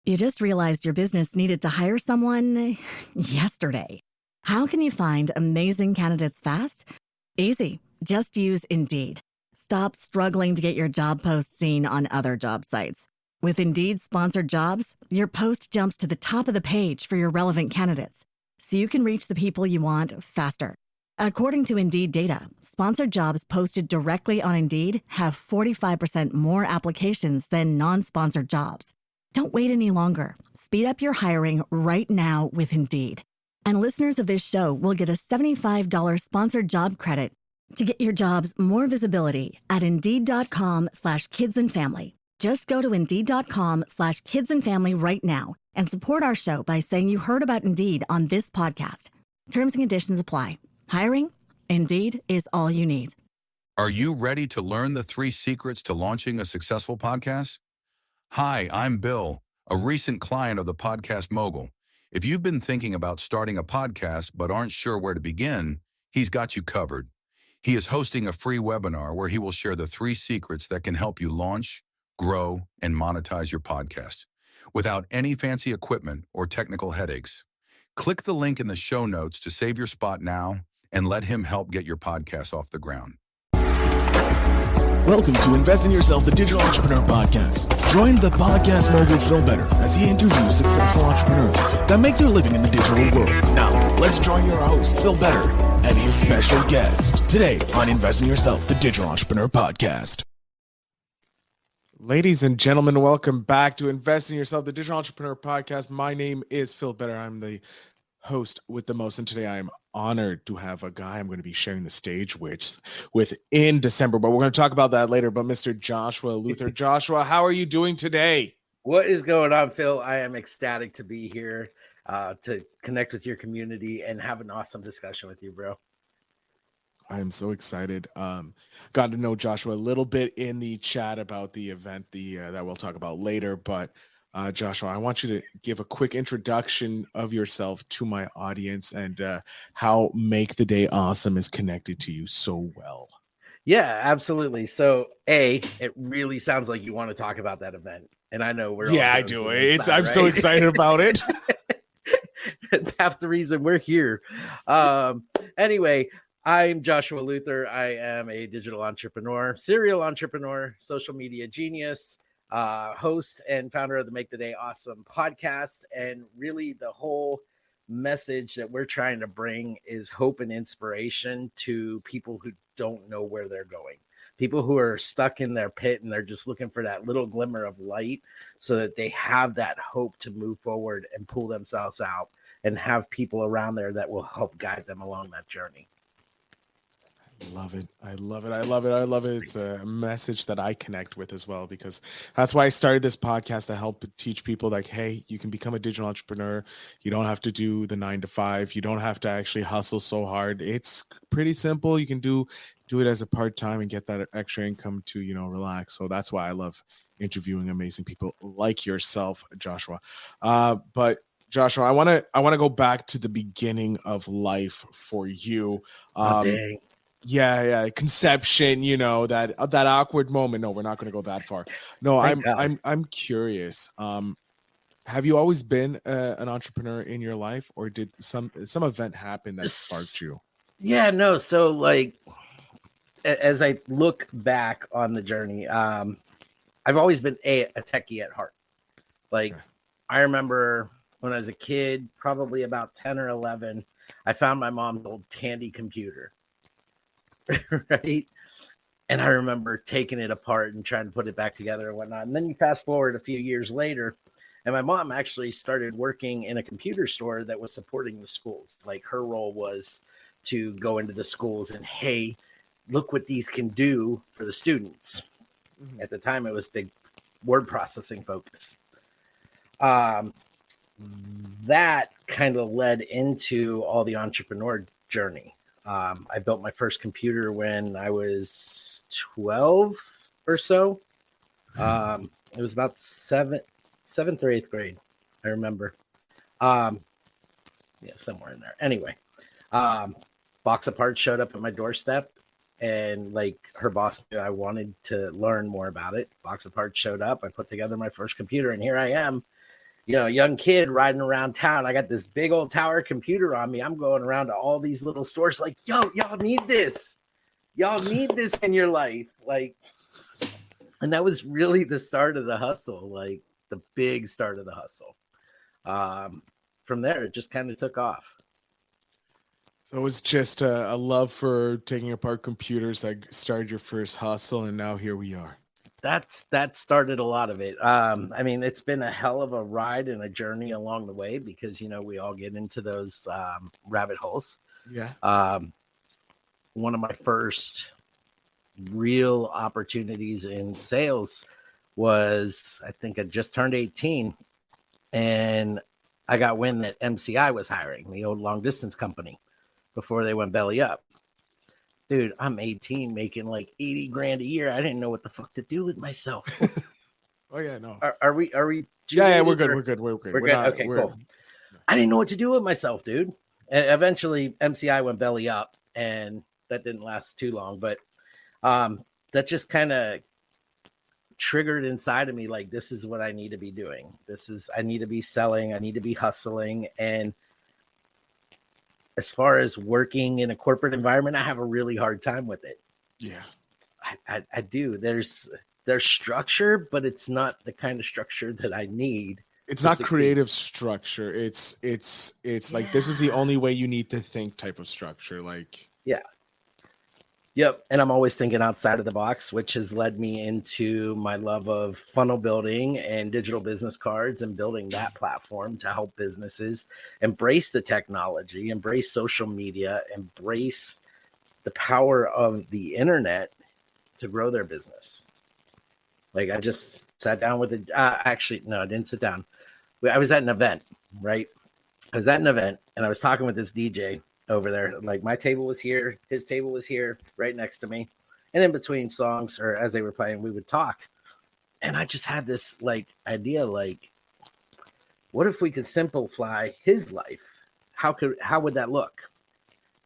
You just realized your business needed to hire someone yesterday. How can you find amazing candidates fast? Easy. Just use Indeed. Stop struggling to get your job post seen on other job sites. With Indeed sponsored jobs, your post jumps to the top of the page for your relevant candidates, so you can reach the people you want faster. According to Indeed data, sponsored jobs posted directly on Indeed have 45% more applications than non-sponsored jobs. Don't wait any longer. Speed up your hiring right now with Indeed. And listeners of this show will get a $75 sponsored job credit to get your jobs more visibility at Indeed.com/kidsandfamily. Just go to Indeed.com/kidsandfamily right now and support our show by saying you heard about Indeed on this podcast. Terms and conditions apply. Hiring? Indeed is all you need. Are you ready to learn the 3 secrets to launching a successful podcast? Hi, I'm Bill, a recent client of the Podcast Mogul. If you've been thinking about starting a podcast but aren't sure where to begin, he's got you covered. He is hosting a free webinar where he will share the 3 secrets that can help you launch, grow, and monetize your podcast without any fancy equipment or technical headaches. Click the link in the show notes to save your spot now and let him help get your podcast off the ground. Welcome to Invest in Yourself, the Digital Entrepreneur Podcast. Join the Podcast Mogul Phil Better as he interviews successful entrepreneurs that make their living in the digital world. Now, let's join your host, Phil Better, and his special guest today on Invest in Yourself, the Digital Entrepreneur Podcast. Ladies and gentlemen, welcome back to Invest in Yourself, the Digital Entrepreneur Podcast. My name is Phil Better. I'm the host with the most, and today I am honored to have a guy I'm going to be sharing the stage with in December, but we're going to talk about that later. But Mr. Joshua Luther. Joshua, how are you doing today? What is going on, Phil? I am ecstatic to be here to connect with your community and have an awesome discussion with you, bro. I am so excited. Got to know Joshua a little bit in the chat about the event that we'll talk about later, but Joshua, I want you to give a quick introduction of yourself to my audience and how Make the Day Awesome is connected to you so well. Yeah, absolutely. So, it really sounds like you want to talk about that event, and I know we're. Yeah, I do. I'm so excited about it. That's half the reason we're here. Anyway, I'm Joshua Luther. I am a digital entrepreneur, serial entrepreneur, social media genius. Host and founder of the Make the Day Awesome podcast. And really the whole message that we're trying to bring is hope and inspiration to people who don't know where they're going. People who are stuck in their pit and they're just looking for that little glimmer of light so that they have that hope to move forward and pull themselves out and have people around there that will help guide them along that journey. Love it. I love it. I love it. I love it. It's a message that I connect with as well, because that's why I started this podcast, to help teach people like, hey, you can become a digital entrepreneur. You don't have to do the 9 to 5. You don't have to actually hustle so hard. It's pretty simple. You can do it as a part-time and get that extra income to, relax. So that's why I love interviewing amazing people like yourself, Joshua. But Joshua, I want to go back to the beginning of life for you. Dang. Yeah, conception, that awkward moment. No, we're not going to go that far. No, I'm curious. Have you always been an entrepreneur in your life, or did some event happen that sparked you? Yeah, no. So like, as I look back on the journey, I've always been a techie at heart. Like, okay. I remember when I was a kid, probably about 10 or 11, I found my mom's old Tandy computer. Right. And I remember taking it apart and trying to put it back together and whatnot. And then you fast forward a few years later, and my mom actually started working in a computer store that was supporting the schools. Like, her role was to go into the schools and, hey, look what these can do for the students. Mm-hmm. At the time, it was big word processing focus. That kind of led into all the entrepreneur journey. I built my first computer when I was 12 or so. It was about seventh or eighth grade, I remember. Somewhere in there. Anyway, box of parts showed up at my doorstep, and like, her boss knew I wanted to learn more about it. Box of parts showed up. I put together my first computer, and here I am. young kid riding around town. I got this big old tower computer on me. I'm going around to all these little stores like, yo, y'all need this. Y'all need this in your life. Like, and that was really the start of the hustle, like the big start of the hustle. From there, it just kind of took off. So it was just a love for taking apart computers that started your first hustle, and now here we are. That started a lot of it. I mean, it's been a hell of a ride and a journey along the way because, we all get into those rabbit holes. Yeah. One of my first real opportunities in sales was, I think I just turned 18, and I got wind that MCI was hiring, the old long distance company, before they went belly up. Dude, I'm 18 making like 80 grand a year. I didn't know what the fuck to do with myself. Oh yeah, no. Are we? Yeah, we're good. We're good. We're good. We're good. Okay, cool. I didn't know what to do with myself, dude. And eventually MCI went belly up, and that didn't last too long, but that just kind of triggered inside of me, like, this is what I need to be doing. I need to be selling. I need to be hustling. And as far as working in a corporate environment, I have a really hard time with it. Yeah, I do. There's structure, but it's not the kind of structure that I need. It's not creative structure. It's like, this is the only way you need to think type of structure. Like, yeah. Yep. And I'm always thinking outside of the box, which has led me into my love of funnel building and digital business cards and building that platform to help businesses embrace the technology, embrace social media, embrace the power of the internet to grow their business. Like, I just sat down with actually, no, I didn't sit down. I was at an event, right? I was at an event and I was talking with this DJ over there. Like, my table was here, his table was here, right next to me. And in between songs, or as they were playing, we would talk. And I just had this like idea, like, what if we could simplify his life? How would that look?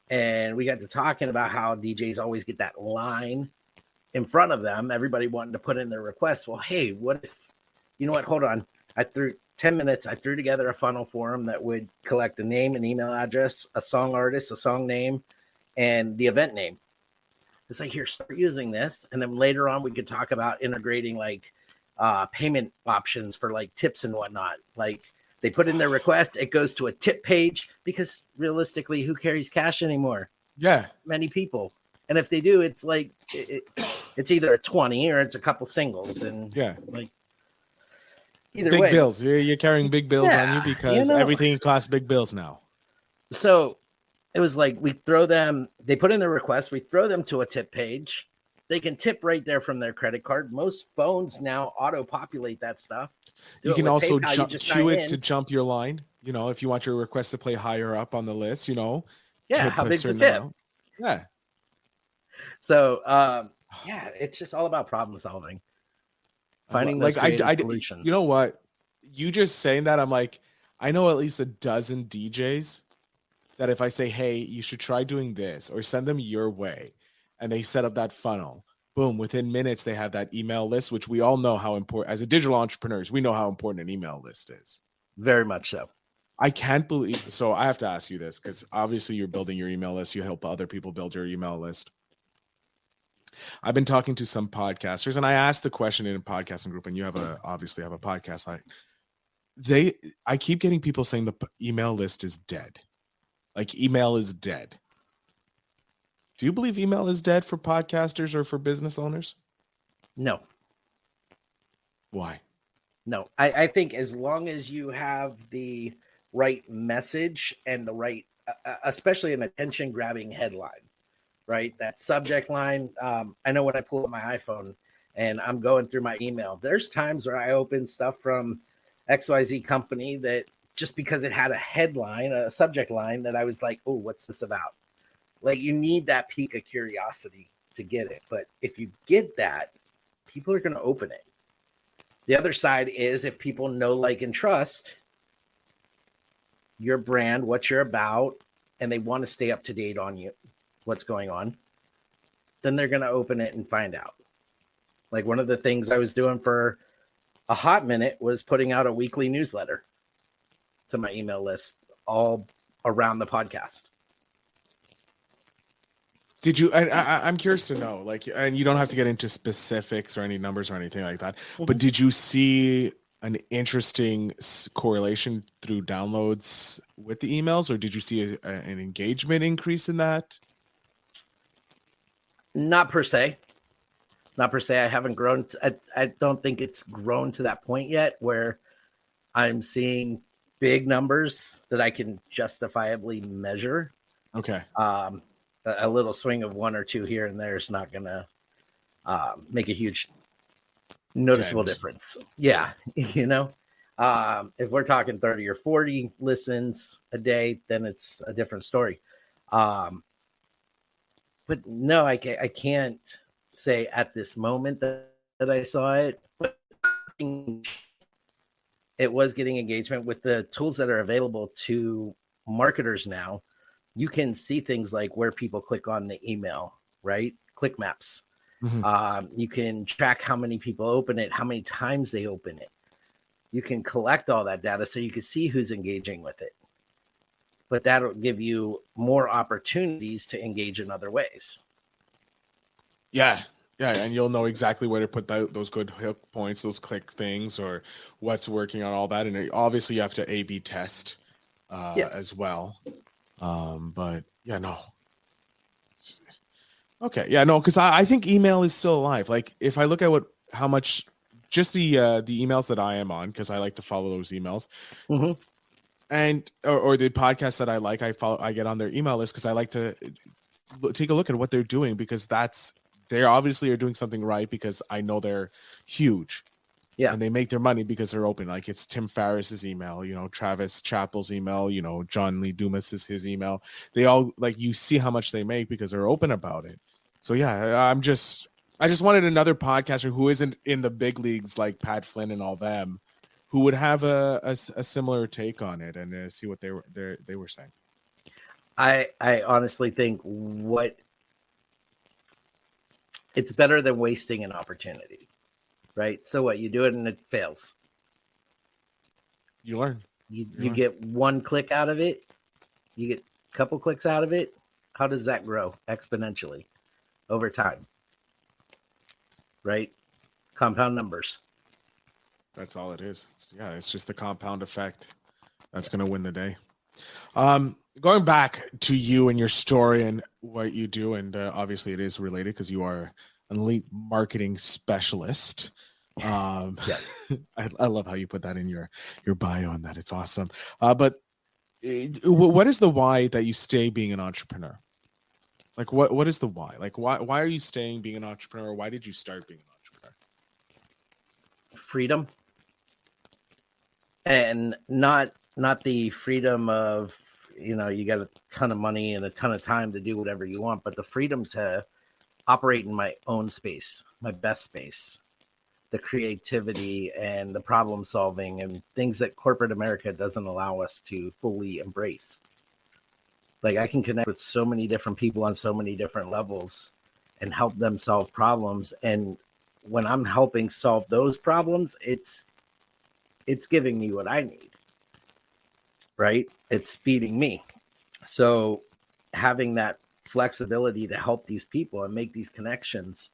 And we got to talking about how DJs always get that line in front of them, everybody wanting to put in their requests. Well, hey, what if, hold on. I threw 10 minutes. I threw together a funnel for them that would collect a name, an email address, a song artist, a song name, and the event name. It's like, here, start using this. And then later on, we could talk about integrating like payment options for like tips and whatnot. Like, they put in their request, it goes to a tip page, because realistically, who carries cash anymore? Yeah. Many people. And if they do, it's like, it's either a 20 or it's a couple singles. And yeah, like, either big way. bills. You're carrying big bills on you because everything costs big bills now. So it was like, they put in their request, we throw them to a tip page. They can tip right there from their credit card. Most phones now auto-populate that stuff. You can also queue it to jump your line. If you want your request to play higher up on the list, yeah, how big's the tip? Amount. Yeah. So, it's just all about problem solving. Finding those solutions. You know what? You just saying that, I'm like, I know at least a dozen DJs that if I say, hey, you should try doing this, or send them your way, and they set up that funnel, boom, within minutes they have that email list, which we all know how important, as a digital entrepreneurs, we know how important an email list is. Very much so. I can't believe, so I have to ask you this, because obviously you're building your email list, you help other people build your email list. I've been talking to some podcasters, and I asked the question in a podcasting group, and you obviously have a podcast. I keep getting people saying the email list is dead. Like, email is dead. Do you believe email is dead for podcasters or for business owners? No. Why? No, I think as long as you have the right message and the right, especially an attention grabbing headline, right? That subject line. I know when I pull up my iPhone and I'm going through my email, there's times where I open stuff from XYZ company that just because it had a headline, a subject line, that I was like, oh, what's this about? Like, you need that peak of curiosity to get it. But if you get that, people are going to open it. The other side is, if people know, like, and trust your brand, what you're about, and they want to stay up to date on you, what's going on, then they're going to open it and find out. Like, one of the things I was doing for a hot minute was putting out a weekly newsletter. to my email list all around the podcast. Did you, I'm curious to know, like, and you don't have to get into specifics or any numbers or anything like that, but did you see an interesting correlation through downloads with the emails, or did you see an engagement increase in that? Not per se. Not per se. I haven't grown. I don't think it's grown to that point yet where I'm seeing big numbers that I can justifiably measure. Okay. A little swing of 1 or 2 here and there is not going to make a huge noticeable difference. Yeah. You know, if we're talking 30 or 40 listens a day, then it's a different story. But no, I can't say at this moment that I saw it, but it was getting engagement with the tools that are available to marketers now. You can see things like where people click on the email, right? Click maps. You can track how many people open it, how many times they open it. You can collect all that data so you can see who's engaging with it. But that'll give you more opportunities to engage in other ways. Yeah. Yeah. And you'll know exactly where to put those good hook points, those click things, or what's working on all that. And obviously you have to A/B test as well. But yeah, no. Okay. Yeah, no, because I think email is still alive. Like if I look at how much just the emails that I am on, because I like to follow those emails. And or the podcasts that I like, I get on their email list because I like to take a look at what they're doing, because they obviously are doing something right, because I know they're huge. Yeah. And they make their money because they're open. Like it's Tim Ferriss's email, you know, Travis Chappell's email, you know, John Lee Dumas is his email. They all, like, you see how much they make because they're open about it. So yeah, I just wanted another podcaster who isn't in the big leagues like Pat Flynn and all them, who would have a similar take on it and see what they were saying. I honestly think it's better than wasting an opportunity, right? So what, you do it and it fails. You learn. You get 1 click out of it. You get a couple clicks out of it. How does that grow? Exponentially over time, right? Compound numbers. That's all it is. It's just the compound effect that's going to win the day. Going back to you and your story and what you do, and obviously it is related because you are an elite marketing specialist. Yes. I love how you put that in your bio on that. It's awesome. But what is the why that you stay being an entrepreneur? Like what is the why? Like why are you staying being an entrepreneur? Why did you start being an entrepreneur? Freedom. And not the freedom of, you know, you got a ton of money and a ton of time to do whatever you want, but the freedom to operate in my own space, my best space, the creativity and the problem solving and things that corporate America doesn't allow us to fully embrace. Like I can connect with so many different people on so many different levels and help them solve problems. And when I'm helping solve those problems, it's giving me what I need, right? It's feeding me. So having that flexibility to help these people and make these connections,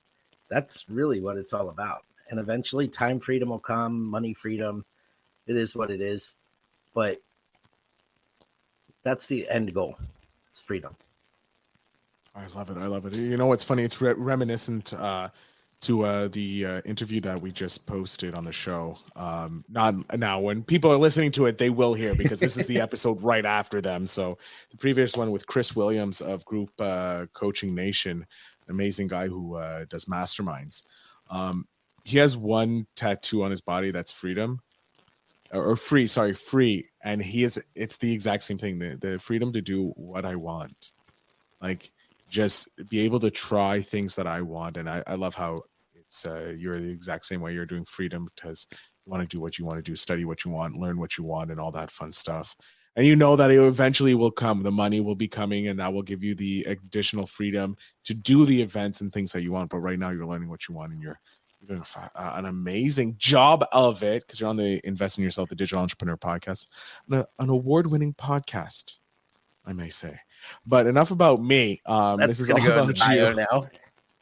that's really what it's all about. And eventually time freedom will come, money freedom. It is what it is. But that's the end goal. It's freedom. I love it. I love it. You know what's funny? It's reminiscent to the interview that we just posted on the show. Not now, when people are listening to it, they will hear, because this is the episode right after them. So the previous one with Chris Williams of Group Coaching Nation, an amazing guy who does masterminds. He has one tattoo on his body that's freedom, or free. And it's the exact same thing. The freedom to do what I want. Like, just be able to try things that I want. And I love how it's you're the exact same way. You're doing freedom because you want to do what you want to do, study what you want, learn what you want, and all that fun stuff. And you know that it eventually will come. The money will be coming, and that will give you the additional freedom to do the events and things that you want. But right now you're learning what you want, and you're You're doing an amazing job of it because you're on the Invest in Yourself, the Digital Entrepreneur podcast, an award-winning podcast, I may say. But enough about me. This is all about you now.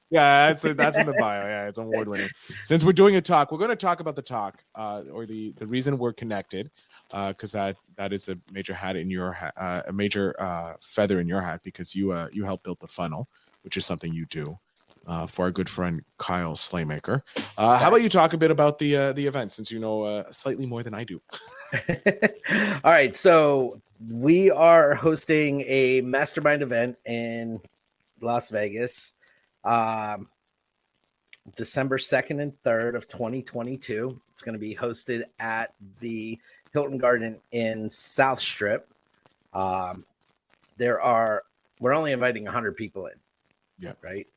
Yeah, that's in the bio. Yeah, it's award-winning. Since we're doing a talk, we're going to talk about the talk, or the reason we're connected, because that is a major hat in your hat, a major feather in your hat, because you helped build the funnel, which is something you do. For our good friend Kyle Slaymaker. How about you talk a bit about the event, since you know slightly more than I do? All right, so we are hosting a mastermind event in Las Vegas, December 2nd and 3rd of 2022. It's going to be hosted at the Hilton Garden in South Strip. We're only inviting 100 people in. Yeah. Right.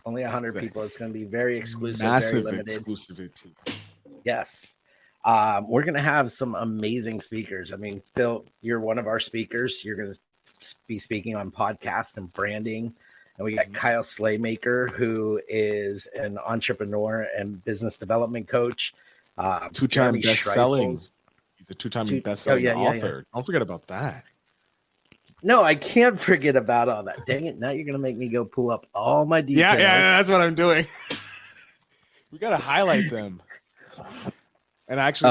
Only 100 people. It's going to be very exclusive, massive very limited. Exclusivity. Yes. We're going to have some amazing speakers. I mean, Phil, you're one of our speakers. You're going to be speaking on podcast and branding. And we got Kyle Slaymaker, who is an entrepreneur and business development coach. Two-time best-selling. He's a two-time best-selling author. Yeah. Don't forget about that. No, I can't forget about all that. Dang it. Now you're going to make me go pull up all my details. Yeah, that's what I'm doing. We got to highlight them. And actually,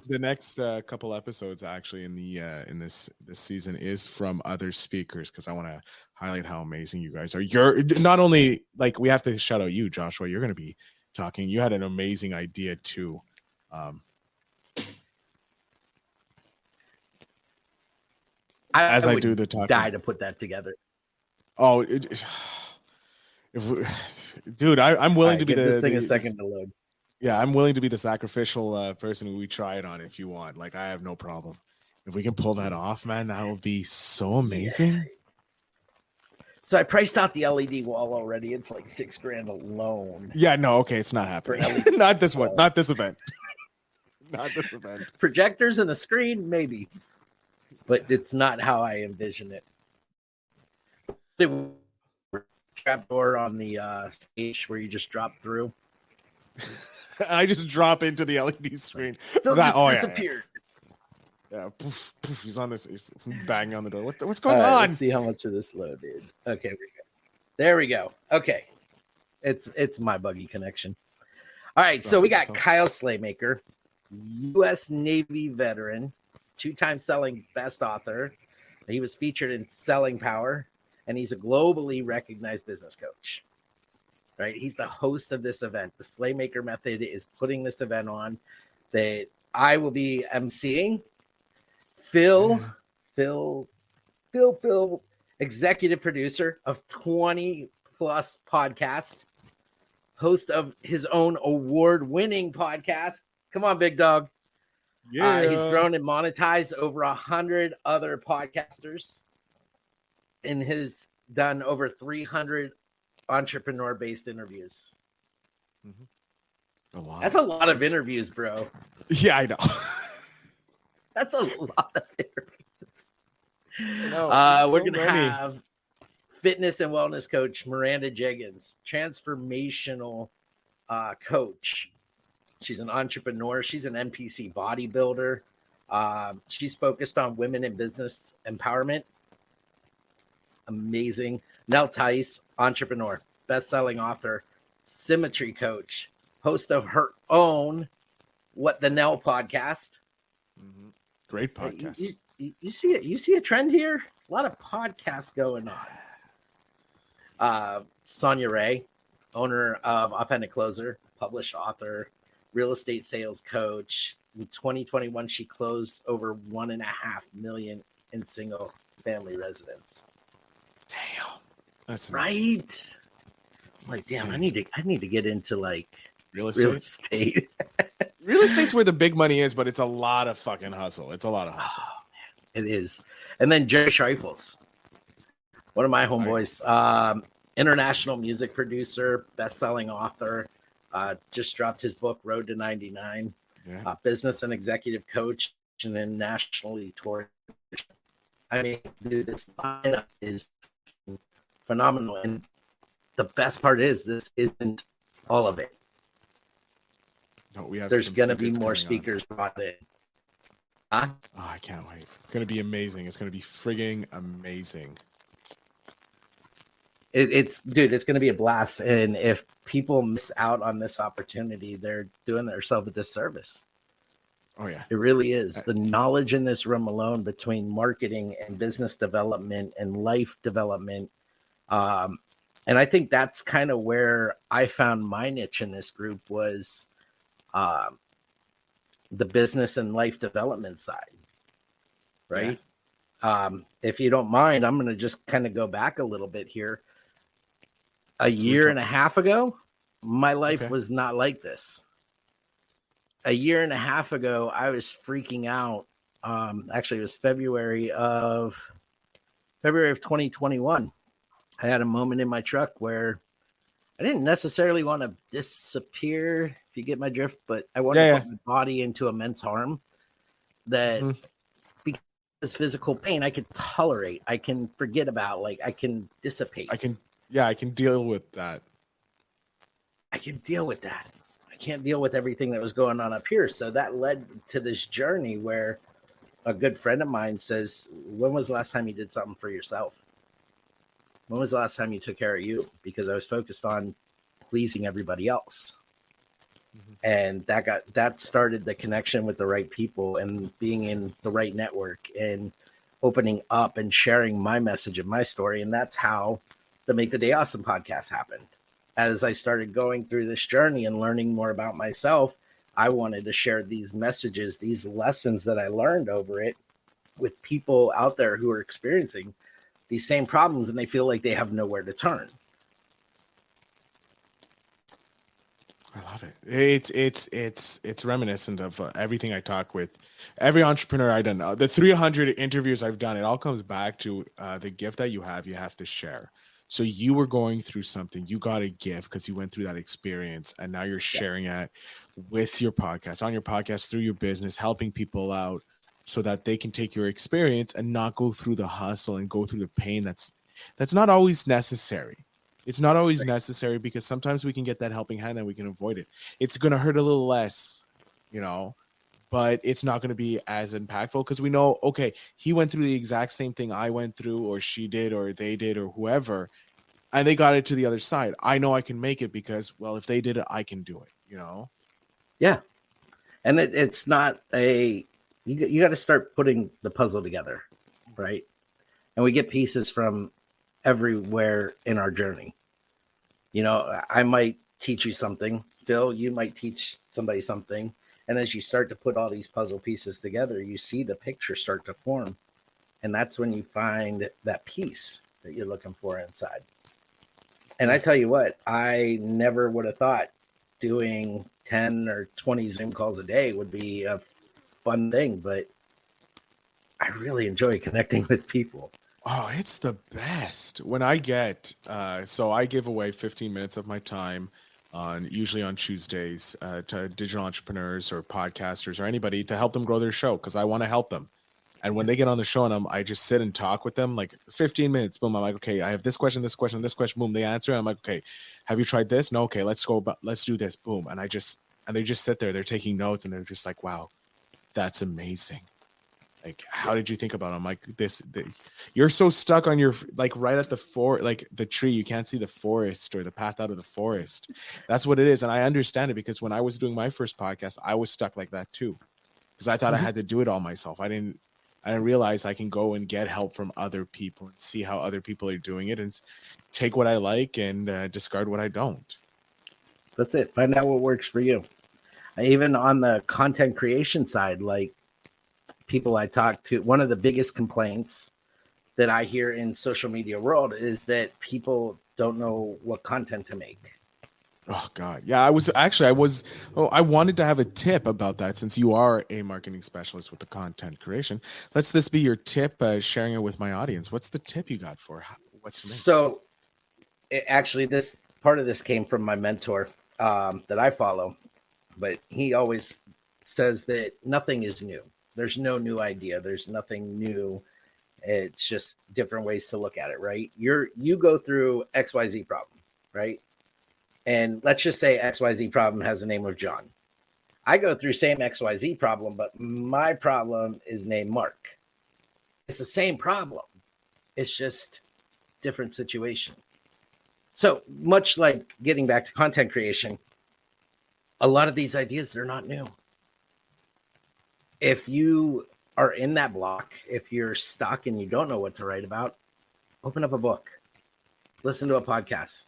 the next couple episodes actually in this season is from other speakers, because I want to highlight how amazing you guys are. You're not only, like, we have to shout out you, Joshua. You're going to be talking. You had an amazing idea too. I do the talking. Die to put that together. Oh, dude, I'm willing to be this thing a second to load. Yeah, I'm willing to be the sacrificial person who we try it on if you want. Like, I have no problem. If we can pull that off, man, that would be so amazing. Yeah. So I priced out the LED wall already. It's like $6,000 alone. Yeah, no, okay, it's not happening. Not this one. Not this event. Not this event. Projectors and a screen, maybe. But it's not how I envision it. The trapdoor on the stage where you just drop through. I just drop into the LED screen. Phil just disappeared. Yeah, poof, poof, he's on this. He's banging on the door. What's going on? Let's see how much of this loaded. Okay, there we go. Okay, it's my buggy connection. All right, so we got Kyle Slaymaker, U.S. Navy veteran, 2-time selling best author. He was featured in Selling Power, and he's a globally recognized business coach. Right, he's the host of this event. The Slaymaker Method is putting this event on that I will be emceeing. Phil, executive producer of 20 plus podcast, host of his own award-winning podcast. Come on, big dog. Yeah. He's grown and monetized over 100 other podcasters, and has done over 300 entrepreneur-based interviews. Mm-hmm. That's a lot of interviews, bro. Yeah, I know. That's a lot of interviews. We're going to have fitness and wellness coach Miranda Jeggins, transformational coach. She's an entrepreneur. She's an NPC bodybuilder. She's focused on women in business empowerment. Amazing. Nell Tice, entrepreneur, best-selling author, symmetry coach, host of her own What the Nell podcast. Mm-hmm. Great podcast. You see it. You see a trend here. A lot of podcasts going on. Sonia Ray, owner of Authentic Closer, published author, real estate sales coach. In 2021, she closed over $1.5 million in single family residence. Damn, that's amazing. Right. Like, damn, I need to get into like real estate. Real estate's where the big money is, but it's a lot of fucking hustle. It's a lot of hustle. Oh, man, it is. And then Jerry Schreifels, one of my homeboys, international music producer, best-selling author, just dropped his book Road to 99. Yeah. Business and executive coach, and then nationally toured. I mean, dude, this lineup is phenomenal. And the best part is this isn't all of it. No, we have There's some going to be secrets more going on. speakers brought in. Huh? Oh, I can't wait. It's going to be amazing. It's going to be frigging amazing. It's dude, it's going to be a blast. And if people miss out on this opportunity, they're doing themselves a disservice. Oh, yeah. It really is. The knowledge in this room alone between marketing and business development and life development. And I think that's kind of where I found my niche in this group was the business and life development side. Right. Yeah. If you don't mind, I'm going to just kind of go back a little bit here. A year and a half ago, my life was not like this. A year and a half ago, I was freaking out. Actually, it was February of 2021. I had a moment in my truck where I didn't necessarily want to disappear, if you get my drift, but I wanted to put my body into immense harm that because physical pain I could tolerate, I can forget about, like I can dissipate. I can deal with that. I can deal with that. I can't deal with everything that was going on up here. So that led to this journey where a good friend of mine says, when was the last time you did something for yourself? When was the last time you took care of you? Because I was focused on pleasing everybody else. And that started the connection with the right people and being in the right network and opening up and sharing my message and my story. And that's how the Make the Day Awesome podcast happened. As I started going through this journey and learning more about myself, I wanted to share these messages, these lessons that I learned over it with people out there who are experiencing these same problems and they feel like they have nowhere to turn. I love it. It's reminiscent of everything I talk with every entrepreneur I've done. The 300 interviews I've done, it all comes back to the gift that you have to share. So you were going through something, you got a gift because you went through that experience, and now you're sharing it with your podcast, on your podcast, through your business, helping people out so that they can take your experience and not go through the hustle and go through the pain that's not always necessary. It's not always necessary because sometimes we can get that helping hand and we can avoid it. It's going to hurt a little less, but it's not going to be as impactful because we know, okay, he went through the exact same thing I went through, or she did, or they did, or whoever, and they got it to the other side. I know I can make it because, well, if they did it, I can do it, Yeah. And it's not you got to start putting the puzzle together, right? And we get pieces from everywhere in our journey. I might teach you something, Phil, you might teach somebody something. And as you start to put all these puzzle pieces together, you see the picture start to form. And that's when you find that piece that you're looking for inside. And I tell you what, I never would have thought doing 10 or 20 Zoom calls a day would be a fun thing, but I really enjoy connecting with people. Oh, it's the best. When I get, so I give away 15 minutes of my time usually on Tuesdays to digital entrepreneurs or podcasters or anybody to help them grow their show because I want to help them. And when they get on the show and I just sit and talk with them like 15 minutes, boom, I'm like, okay, I have this question, boom, they answer. And I'm like, okay, have you tried this? No, okay, let's do this, boom. And they just sit there, they're taking notes and they're just like, wow, that's amazing. Like, how did you think about it? I'm like, you're so stuck on your, like right at the tree, you can't see the forest or the path out of the forest. That's what it is. And I understand it because when I was doing my first podcast, I was stuck like that too. Because I thought I had to do it all myself. I didn't realize I can go and get help from other people and see how other people are doing it and take what I like and discard what I don't. That's it. Find out what works for you. Even on the content creation side, like people I talk to, one of the biggest complaints that I hear in social media world is that people don't know what content to make. Oh God. Yeah. I wanted to have a tip about that since you are a marketing specialist with the content creation. Let's this be your tip, sharing it with my audience. What's the tip you got for what's the So actually this part of this came from my mentor that I follow, but he always says that nothing is new. There's no new idea. There's nothing new. It's just different ways to look at it, right? You go through XYZ problem, right? And let's just say XYZ problem has the name of John. I go through same XYZ problem, but my problem is named Mark. It's the same problem. It's just different situation. So much like getting back to content creation, a lot of these ideas, they're not new. If you are in that block, if you're stuck and you don't know what to write about, open up a book, listen to a podcast,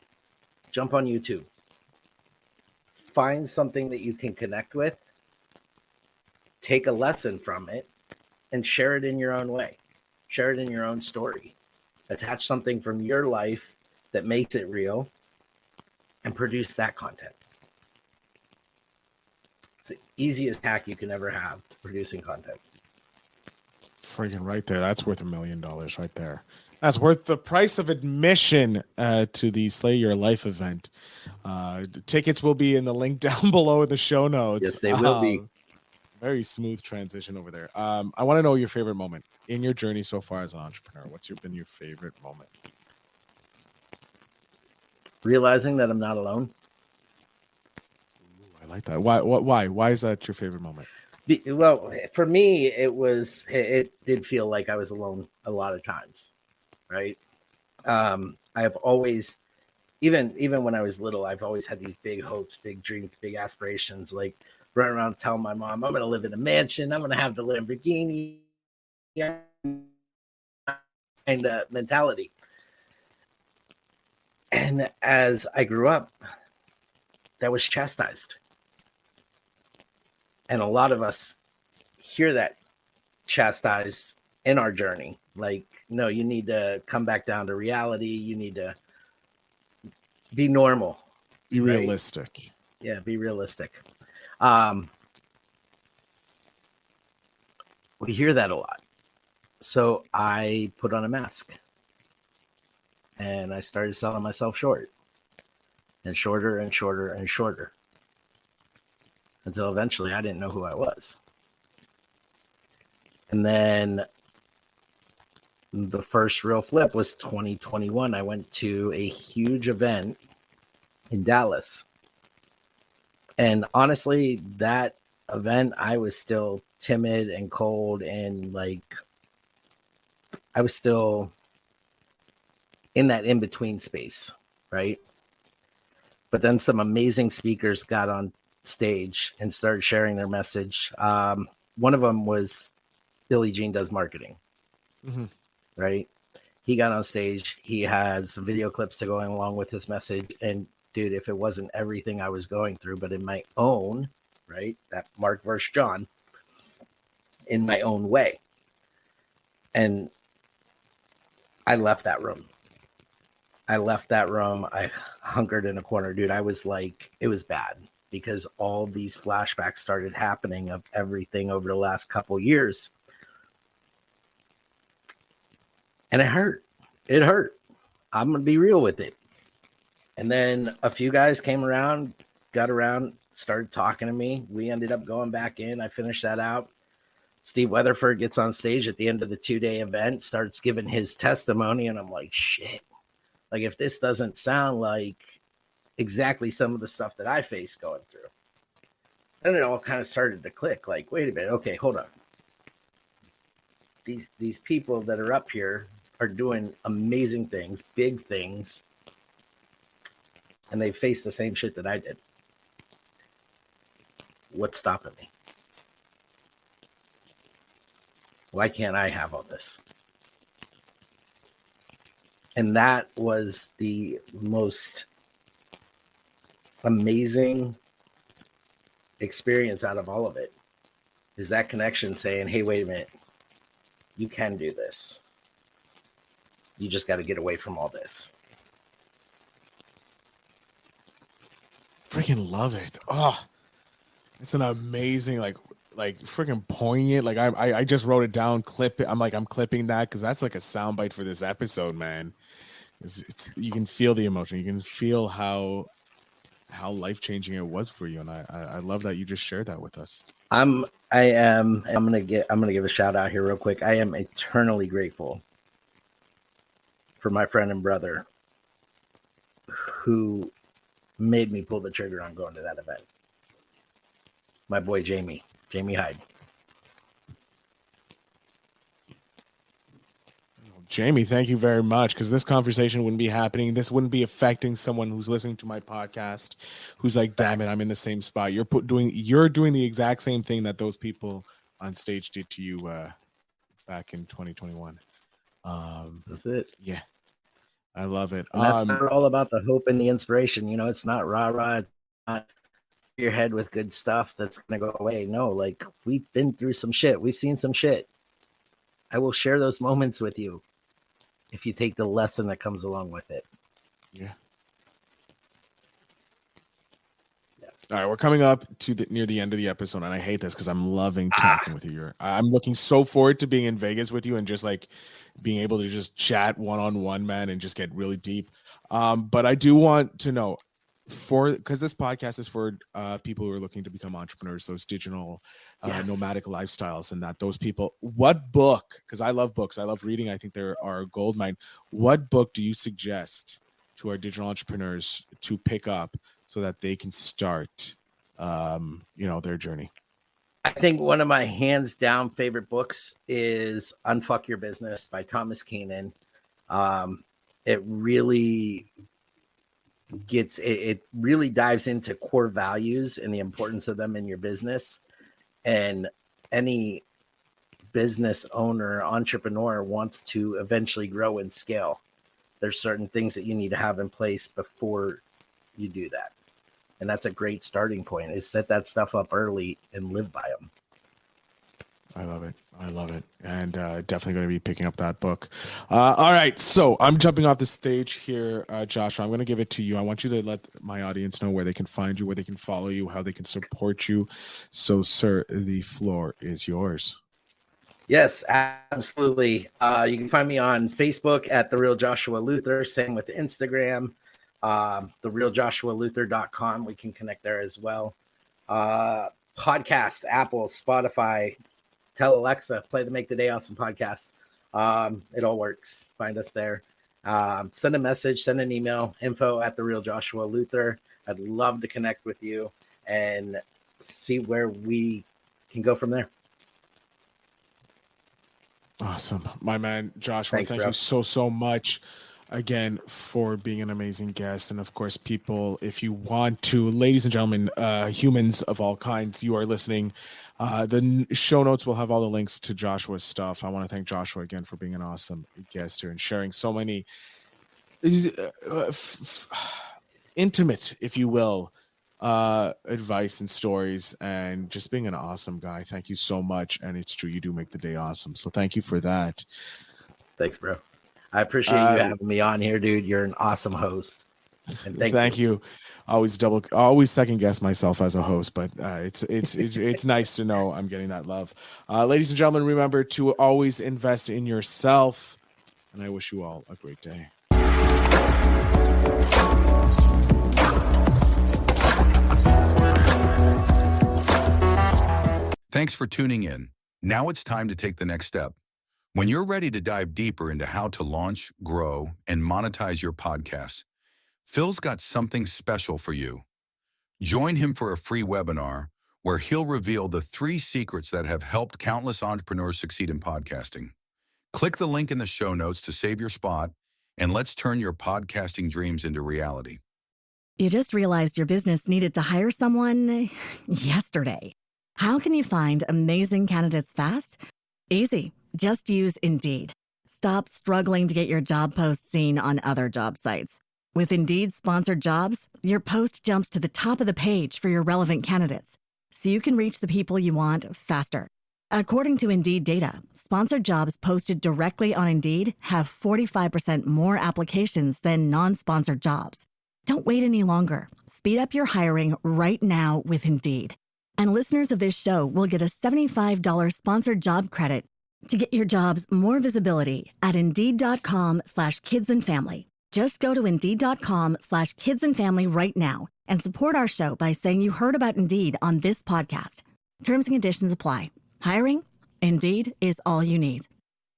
jump on YouTube, find something that you can connect with, take a lesson from it, and share it in your own way. Share it in your own story. Attach something from your life that makes it real and produce that content. It's the easiest hack you can ever have to producing content. Freaking right there. That's worth $1 million right there. That's worth the price of admission to the Slay Your Life event. Tickets will be in the link down below in the show notes. Yes, they will be. Very smooth transition over there. I want to know your favorite moment in your journey so far as an entrepreneur. What's been your favorite moment? Realizing that I'm not alone. Ooh, I like that. Why is that your favorite moment? Well, for me, it did feel like I was alone a lot of times, right? I have always, even when I was little, I've always had these big hopes, big dreams, big aspirations, like run around telling my mom, I'm going to live in a mansion, I'm going to have the Lamborghini, and mentality. And as I grew up, that was chastised. And a lot of us hear that chastise in our journey. Like, no, you need to come back down to reality. You need to be normal. Be realistic. Yeah, be realistic. We hear that a lot. So I put on a mask. And I started selling myself short. And shorter and shorter and shorter. Until eventually I didn't know who I was. And then the first real flip was 2021. I went to a huge event in Dallas. And honestly, that event, I was still timid and cold and like, I was still in that in-between space, right? But then some amazing speakers got on stage and started sharing their message. One of them was Billy Jean Does Marketing, right? He got on stage. He had some video clips to go along with his message. And dude, if it wasn't everything I was going through, but in my own, right? That Mark versus John, in my own way. And I left that room. I hunkered in a corner, dude. I was like, it was bad because all these flashbacks started happening of everything over the last couple years. And it hurt. It hurt. I'm going to be real with it. And then a few guys came around, got around, started talking to me. We ended up going back in. I finished that out. Steve Weatherford gets on stage at the end of the 2-day event, starts giving his testimony. And I'm like, shit. Like, if this doesn't sound like exactly some of the stuff that I faced going through. Then it all kind of started to click. Like, wait a minute. Okay, hold on. These people that are up here are doing amazing things, big things. And they face the same shit that I did. What's stopping me? Why can't I have all this? And that was the most amazing experience out of all of it, is that connection saying, hey, wait a minute, you can do this. You just got to get away from all this. Freaking love it. Oh, it's an amazing, like freaking poignant. Like I just wrote it down, clip it. I'm clipping that because that's like a soundbite for this episode, man. It's you can feel the emotion. You can feel how life-changing it was for you. And I love that you just shared that with us. I'm gonna give a shout out here real quick. I am eternally grateful for my friend and brother who made me pull the trigger on going to that event. my boy Jamie Hyde. Jamie, thank you very much, because this conversation wouldn't be happening. This wouldn't be affecting someone who's listening to my podcast, who's like, damn it, I'm in the same spot. You're doing the exact same thing that those people on stage did to you back in 2021. That's it. Yeah, I love it. And that's not all about the hope and the inspiration. You know, it's not rah-rah, it's not your head with good stuff that's going to go away. No, like, we've been through some shit. We've seen some shit. I will share those moments with you if you take the lesson that comes along with it. Yeah. All right, we're coming up to near the end of the episode, and I hate this because I'm loving talking with you. I'm looking so forward to being in Vegas with you and just like being able to just chat one-on-one, man, and just get really deep. But I do want to know, because this podcast is for people who are looking to become entrepreneurs, those digital nomadic lifestyles, and that those people, what book, because I love books, I love reading, I think there are a gold mine. What book do you suggest to our digital entrepreneurs to pick up so that they can start their journey? I think one of my hands down favorite books is Unfuck Your Business by Thomas Keenan. It really really dives into core values and the importance of them in your business. And any business owner, entrepreneur wants to eventually grow and scale. There's certain things that you need to have in place before you do that. And that's a great starting point, is set that stuff up early and live by them. I love it. And definitely going to be picking up that book. All right. So I'm jumping off the stage here, Joshua. I'm going to give it to you. I want you to let my audience know where they can find you, where they can follow you, how they can support you. So, sir, the floor is yours. Yes, absolutely. You can find me on Facebook at The Real Joshua Luther. Same with Instagram, therealjoshualuther.com. We can connect there as well. Podcast, Apple, Spotify. Tell Alexa, play the Make the Day Awesome podcast. It all works. Find us there. Send a message, send an email, info@therealjoshualuther. I'd love to connect with you and see where we can go from there. Awesome. My man, Joshua, Thanks, thank bro. you so much again for being an amazing guest. And of course, people, if you want to, ladies and gentlemen, humans of all kinds, you are listening. The show notes will have all the links to Joshua's stuff. I want to thank Joshua again for being an awesome guest here and sharing so many intimate, if you will, advice and stories, and just being an awesome guy. Thank you so much. And it's true, you do make the day awesome. So thank you for that. Thanks, bro. I appreciate you having me on here, dude. You're an awesome host. And thank you. Always second guess myself as a host, but it's nice to know I'm getting that love. Ladies and gentlemen, remember to always invest in yourself, and I wish you all a great day. Thanks for tuning in. Now it's time to take the next step. When you're ready to dive deeper into how to launch, grow, and monetize your podcast, Phil's got something special for you. Join him for a free webinar where he'll reveal the 3 secrets that have helped countless entrepreneurs succeed in podcasting. Click the link in the show notes to save your spot, and let's turn your podcasting dreams into reality. You just realized your business needed to hire someone yesterday. How can you find amazing candidates fast? Easy. Just use Indeed. Stop struggling to get your job post seen on other job sites. With Indeed sponsored jobs, your post jumps to the top of the page for your relevant candidates, so you can reach the people you want faster. According to Indeed data, sponsored jobs posted directly on Indeed have 45% more applications than non-sponsored jobs. Don't wait any longer. Speed up your hiring right now with Indeed. And listeners of this show will get a $75 sponsored job credit to get your jobs more visibility at Indeed.com/kidsandfamily. Just go to Indeed.com/kidsandfamily right now and support our show by saying you heard about Indeed on this podcast. Terms and conditions apply. Hiring? Indeed is all you need.